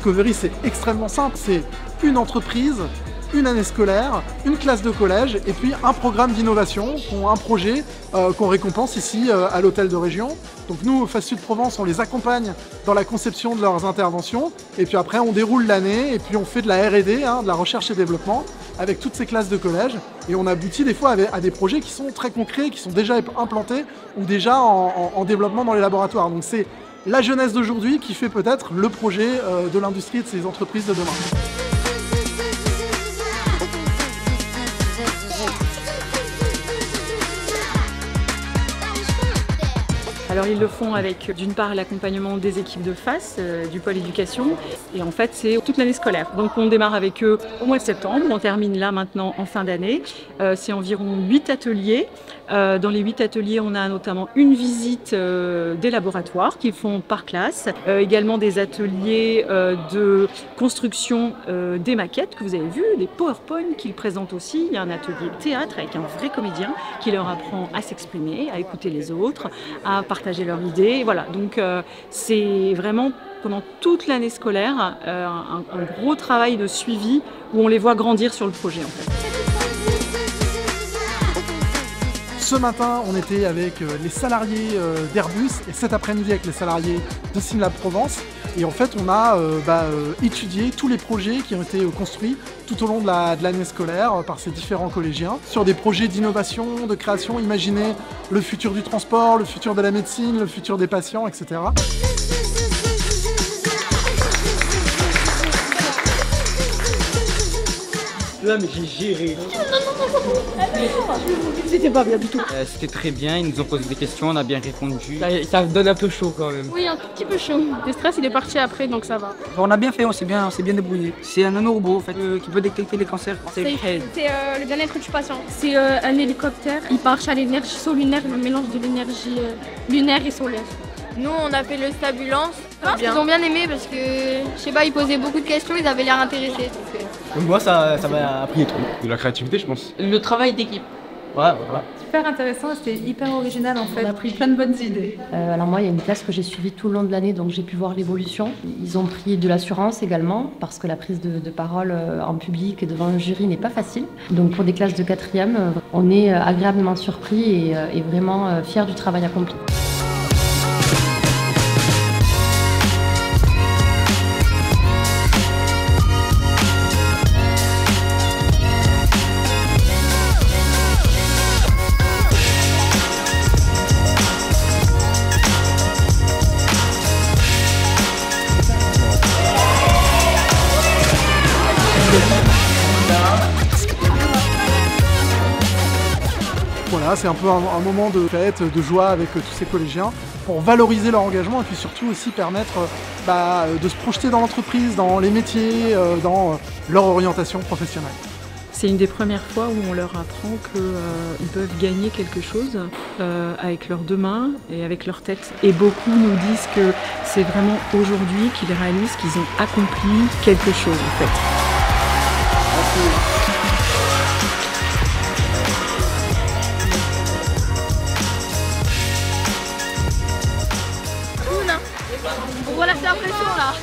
Discovery, c'est extrêmement simple, c'est une entreprise, une année scolaire, une classe de collège et puis un programme d'innovation, un projet qu'on récompense ici à l'hôtel de région. Donc nous, au Fast Sud Provence, on les accompagne dans la conception de leurs interventions et puis après on déroule l'année et puis on fait de la R&D, de la recherche et développement avec toutes ces classes de collège et on aboutit des fois à des projets qui sont très concrets, qui sont déjà implantés ou déjà en développement dans les laboratoires. Donc c'est la jeunesse d'aujourd'hui qui fait peut-être le projet de l'industrie et de ces entreprises de demain. Alors ils le font avec d'une part l'accompagnement des équipes de FAS, du pôle éducation, et en fait c'est toute l'année scolaire. Donc on démarre avec eux au mois de septembre, on termine là maintenant en fin d'année. C'est environ 8 ateliers. Dans les 8 ateliers, on a notamment une visite des laboratoires qu'ils font par classe, également des ateliers de construction des maquettes que vous avez vues, des PowerPoint qu'ils présentent aussi. Il y a un atelier de théâtre avec un vrai comédien qui leur apprend à s'exprimer, à écouter les autres, à partager leurs idées. Voilà, donc c'est vraiment pendant toute l'année scolaire un gros travail de suivi où on les voit grandir sur le projet en fait. Ce matin, on était avec les salariés d'Airbus et cet après-midi avec les salariés de Simlab Provence. Et en fait, on a étudié tous les projets qui ont été construits tout au long de l'année scolaire par ces différents collégiens sur des projets d'innovation, de création. Imaginez le futur du transport, le futur de la médecine, le futur des patients, etc. Là, mais j'ai géré. C'était pas bien du tout. C'était très bien, ils nous ont posé des questions, on a bien répondu. Ça donne un peu chaud quand même. Oui, un tout petit peu chaud. Le stress, il est parti après, donc ça va. On a bien fait, on s'est bien débrouillé. C'est un nanorobot en fait, qui peut détecter les cancers. C'est le bien-être du patient. C'est un hélicoptère, il marche à l'énergie solaire, le mélange de l'énergie lunaire et solaire. Nous, on a fait le Stabulance. Ils ont bien aimé parce que, je sais pas, ils posaient beaucoup de questions, ils avaient l'air intéressés. Donc moi, ça m'a appris trop. De la créativité, je pense. Le travail d'équipe. Ouais. Super intéressant, c'était hyper original en fait. On a pris plein de bonnes idées. Alors moi, il y a une classe que j'ai suivie tout le long de l'année, donc j'ai pu voir l'évolution. Ils ont pris de l'assurance également, parce que la prise de parole en public et devant un jury n'est pas facile. Donc pour des classes de 4e, on est agréablement surpris et vraiment fiers du travail accompli. Voilà, c'est un peu un moment de fête, de joie avec tous ces collégiens pour valoriser leur engagement et puis surtout aussi permettre de se projeter dans l'entreprise, dans les métiers, dans leur orientation professionnelle. C'est une des premières fois où on leur apprend qu'ils peuvent gagner quelque chose avec leurs deux mains et avec leur tête. Et beaucoup nous disent que c'est vraiment aujourd'hui qu'ils réalisent qu'ils ont accompli quelque chose en fait. On voit la pression là.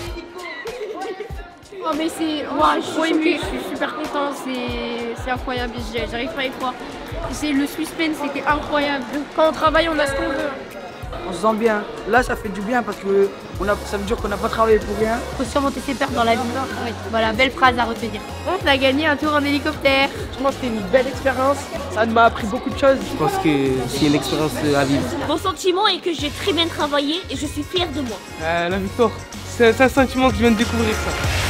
Oh mais c'est... Moi, je suis trop émue, je suis super content, c'est incroyable, j'arrive pas à y croire. C'est le suspense, c'était incroyable. Quand on travaille, on a ce qu'on veut. On se sent bien. Là, ça fait du bien parce que ça veut dire qu'on n'a pas travaillé pour rien. Faut surmonter ses peurs dans la vie. Oui. Voilà, belle phrase à retenir. On a gagné un tour en hélicoptère. Franchement, c'était une belle expérience. Ça m'a appris beaucoup de choses. Je pense que c'est une expérience à vivre. Mon sentiment est que j'ai très bien travaillé et je suis fière de moi. La victoire, c'est un sentiment que je viens de découvrir ça.